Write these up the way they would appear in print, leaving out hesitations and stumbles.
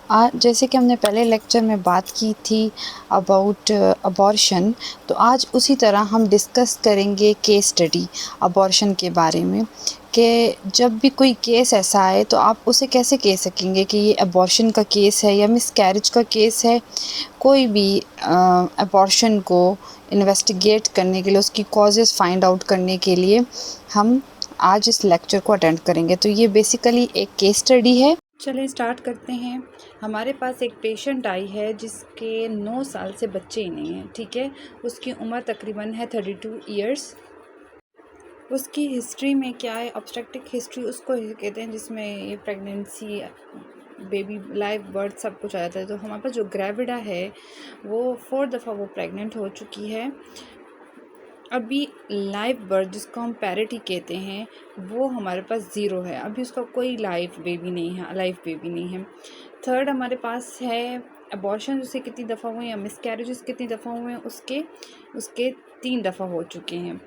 आज जैसे कि हमने पहले लेक्चर में बात की थी अबाउट अबॉर्शन, तो आज उसी तरह हम डिस्कस करेंगे केस स्टडी अबॉर्शन के बारे में कि जब भी कोई केस ऐसा आए तो आप उसे कैसे कह सकेंगे कि ये अबॉर्शन का केस है या मिसकैरेज का केस है। कोई भी अबॉर्शन को इन्वेस्टिगेट करने के लिए, उसकी कॉजेज़ फाइंड आउट करने के लिए हम आज इस लेक्चर को अटेंड करेंगे। तो ये बेसिकली एक केस स्टडी है। चलिए स्टार्ट करते हैं। हमारे पास एक पेशेंट आई है जिसके 9 साल से बच्चे ही नहीं हैं, ठीक है। उसकी उम्र तकरीबन है 32 इयर्स। उसकी हिस्ट्री में क्या है, ऑब्स्टेट्रिक हिस्ट्री उसको कहते हैं, जिसमें ये प्रेगनेंसी, बेबी, लाइव बर्थ सब कुछ आ जाता है। तो हमारे पास जो ग्रेविडा है वो 4 दफ़ा वो प्रेग्नेंट हो चुकी है। अभी लाइव बर्थ जिसको हम पैरिटी कहते हैं वो हमारे पास 0 है। अभी उसका कोई लाइव बेबी नहीं है, अलाइव बेबी नहीं है। थर्ड हमारे पास है अबॉर्शन, उससे कितनी दफ़ा हुए, या मिसकैरेजेस कितनी दफ़ा हुए हैं, उसके 3 दफ़ा हो चुके हैं।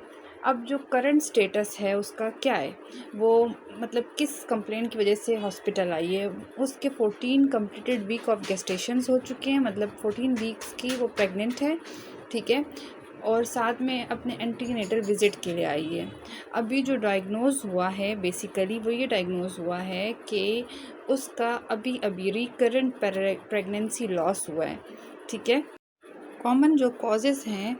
अब जो करंट स्टेटस है उसका क्या है, वो मतलब किस कंप्लेंट की वजह से हॉस्पिटल आई है। उसके 14 कंप्लीटेड वीक ऑफ गेस्टेशंस हो चुके हैं, मतलब 14 वीक्स की वो प्रेग्नेंट है, ठीक है। और साथ में अपने एंटीनेटल विज़िट के लिए आई है। अभी जो डायग्नोज़ हुआ है बेसिकली वो ये डायग्नोज़ हुआ है कि उसका अभी रिकरेंट प्रेगनेंसी लॉस हुआ है, ठीक है। कॉमन जो कॉजेज़ हैं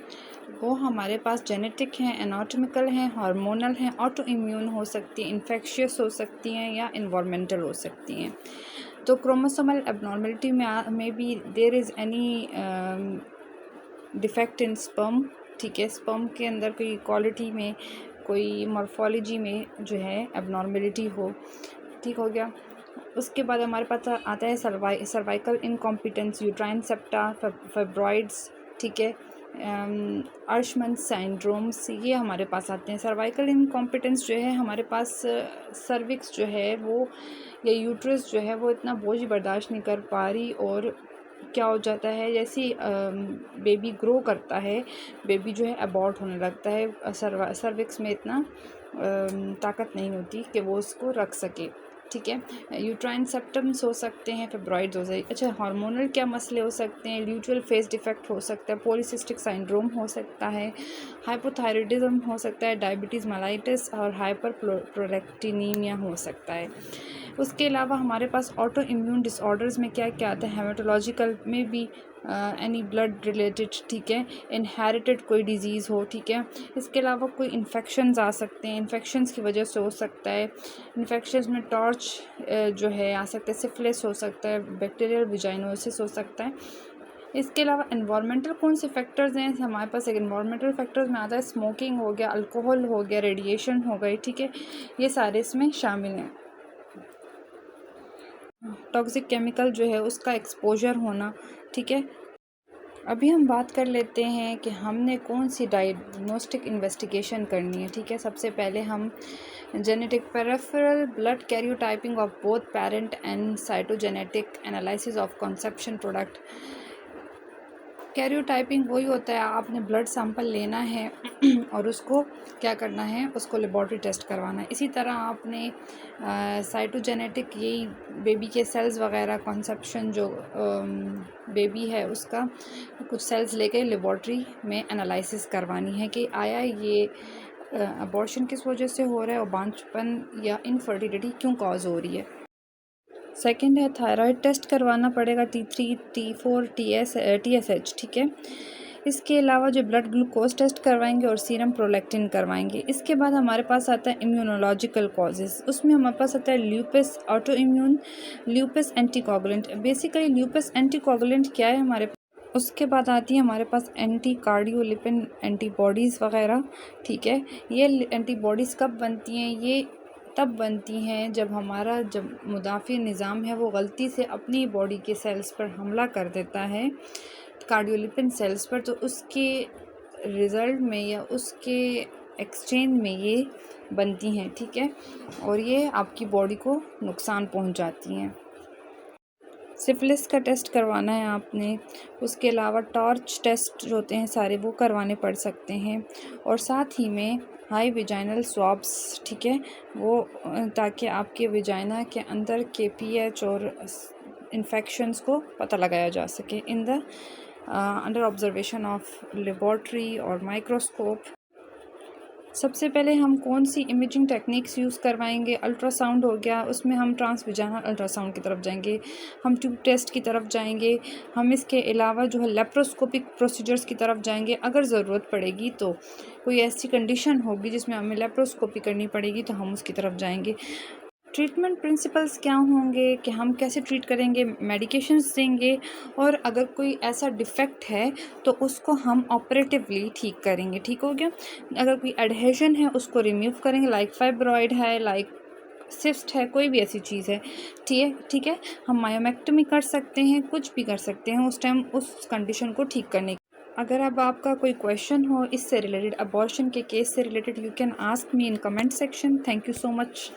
वो हमारे पास जेनेटिक हैं, एनाटॉमिकल हैं, हार्मोनल हैं, ऑटो इम्यून हो सकती हैं, इन्फेक्शियस हो सकती हैं, या इन्वायरमेंटल हो सकती हैं। तो क्रोमोसोमल एबनॉर्मलिटी में भी there is any defect in sperm, ठीक है। स्पर्म के अंदर कोई क्वालिटी में, कोई मॉर्फोलॉजी में जो है एबनॉर्मलिटी हो, ठीक हो गया। उसके बाद हमारे पास आता है cervical incompetence, uterine septa, fibroids, ठीक है। अर्शमन साइंड्रोम्स, ये हमारे पास आते हैं। सर्वाइकल इनकॉम्पिटेंस जो है हमारे पास सर्विक्स जो है वो, या यूट्रस जो है वो इतना बोझ बर्दाश्त नहीं कर पा रही, और क्या हो जाता है, जैसे बेबी ग्रो करता है, बेबी जो है अबॉर्ट होने लगता है। सर्विक्स में इतना ताकत नहीं होती कि वो उसको रख सके, ठीक है। यूट्राइन सेप्टम्स हो सकते हैं, फाइब्रॉइड्स हो सकते। अच्छा, हार्मोनल क्या मसले हो सकते हैं, ल्यूटियल फेस डिफेक्ट हो सकता है, पॉलीसिस्टिक सिंड्रोम हो सकता है, हाइपोथायराइडिज्म हो सकता है, डायबिटीज़ मेलाइटिस और हाइपर प्रोलेक्टिनीमिया हो सकता है। उसके अलावा हमारे पास ऑटो इम्यून डिसऑर्डर्स में क्या क्या आता है, हेमाटोलॉजिकल में भी एनी ब्लड रिलेटेड, ठीक है, इनहेरिटेड कोई डिजीज़ हो, ठीक है। इसके अलावा कोई इन्फेक्शंस आ सकते हैं, इन्फेक्शंस की वजह से हो सकता है। इन्फेक्शंस में टॉर्च जो है आ सकता है, सिफिलिस हो सकता है, बैक्टीरियल विजाइनोसिस हो सकता है। इसके अलावा एनवायरमेंटल कौन से फैक्टर्स हैं, हमारे पास एक एनवायरमेंटल फैक्टर्स में आता है स्मोकिंग हो गया, अल्कोहल हो गया, रेडिएशन हो गई, ठीक है, ये सारे इसमें शामिल हैं। टॉक्सिक केमिकल जो है उसका एक्सपोजर होना, ठीक है। अभी हम बात कर लेते हैं कि हमने कौन सी डायग्नोस्टिक इन्वेस्टिगेशन करनी है, ठीक है। सबसे पहले हम genetic peripheral blood karyotyping of both parent and cytogenetic analysis of conception product. Karyotyping वही होता है, आपने ब्लड सैंपल लेना है और उसको क्या करना है, उसको लेबॉर्ट्री टेस्ट करवाना है। इसी तरह आपने साइटोजेनेटिक, यही बेबी के सेल्स वगैरह, कंसेप्शन जो बेबी है उसका कुछ सेल्स लेके लेबॉर्ट्री में एनालिसिस करवानी है कि आया ये अबॉर्शन किस वजह से हो रहा है, और बांझपन या इनफर्टिलिटी क्यों कॉज हो रही है। सेकंड है थायराइड टेस्ट करवाना पड़ेगा, T3 T4 TSH, ठीक है। इसके अलावा जो ब्लड ग्लूकोज टेस्ट करवाएंगे और सीरम प्रोलैक्टिन करवाएंगे। इसके बाद हमारे पास आता है इम्यूनोलॉजिकल कॉजेज़, उसमें हमारे पास आता है lupus auto immune, lupus anticoagulant. Basically lupus anticoagulant क्या है हमारे पास, उसके बाद आती है हमारे पास एंटी कार्डियोलिपिन एंटीबॉडीज़ वगैरह, ठीक है। ये एंटीबॉडीज़ कब बनती हैं, ये तब बनती हैं जब मुदाफ़ी निज़ाम है वो गलती से अपनी बॉडी के सेल्स पर हमला कर देता है, कार्डियोलिपिन सेल्स पर, तो उसके रिज़ल्ट में या उसके एक्सचेंज में ये बनती हैं, ठीक है, और ये आपकी बॉडी को नुकसान पहुंचाती हैं। सिफिलिस का टेस्ट करवाना है आपने। उसके अलावा टॉर्च टेस्ट जो होते हैं सारे वो करवाने पड़ सकते हैं, और साथ ही में हाई विजाइनल स्वाब्स, ठीक है, वो ताकि आपके विजाइना के अंदर के pH और इन्फेक्शंस को पता लगाया जा सके in the under observation of laboratory और माइक्रोस्कोप। सबसे पहले हम कौन सी इमेजिंग टेक्निक्स यूज़ करवाएंगे? अल्ट्रासाउंड हो गया, उसमें हम ट्रांसविजाइनल अल्ट्रासाउंड की तरफ जाएंगे, हम ट्यूब टेस्ट की तरफ जाएंगे, हम इसके अलावा जो है लेप्रोस्कोपिक प्रोसीजर्स की तरफ जाएंगे। अगर ज़रूरत पड़ेगी तो कोई ऐसी कंडीशन होगी जिसमें हमें लेप्रोस्कोपी करनी पड़ेगी तो हम उसकी तरफ जाएंगे। ट्रीटमेंट प्रिंसिपल्स क्या होंगे कि हम कैसे ट्रीट करेंगे, मेडिकेशंस देंगे, और अगर कोई ऐसा डिफेक्ट है तो उसको हम ऑपरेटिवली ठीक करेंगे। ठीक हो गया। अगर कोई एडहेजन है उसको रिमूव करेंगे, लाइक फाइब्रॉइड है, लाइक सिस्ट है, कोई भी ऐसी चीज़ है। ठीक है। हम मायोमेक्टमी कर सकते हैं, कुछ भी कर सकते हैं उस टाइम उस कंडीशन को ठीक करने। अगर अब आपका कोई क्वेश्चन हो इससे रिलेटेड, अबॉर्शन के केस से related, you can ask me in comment section. Thank you so much.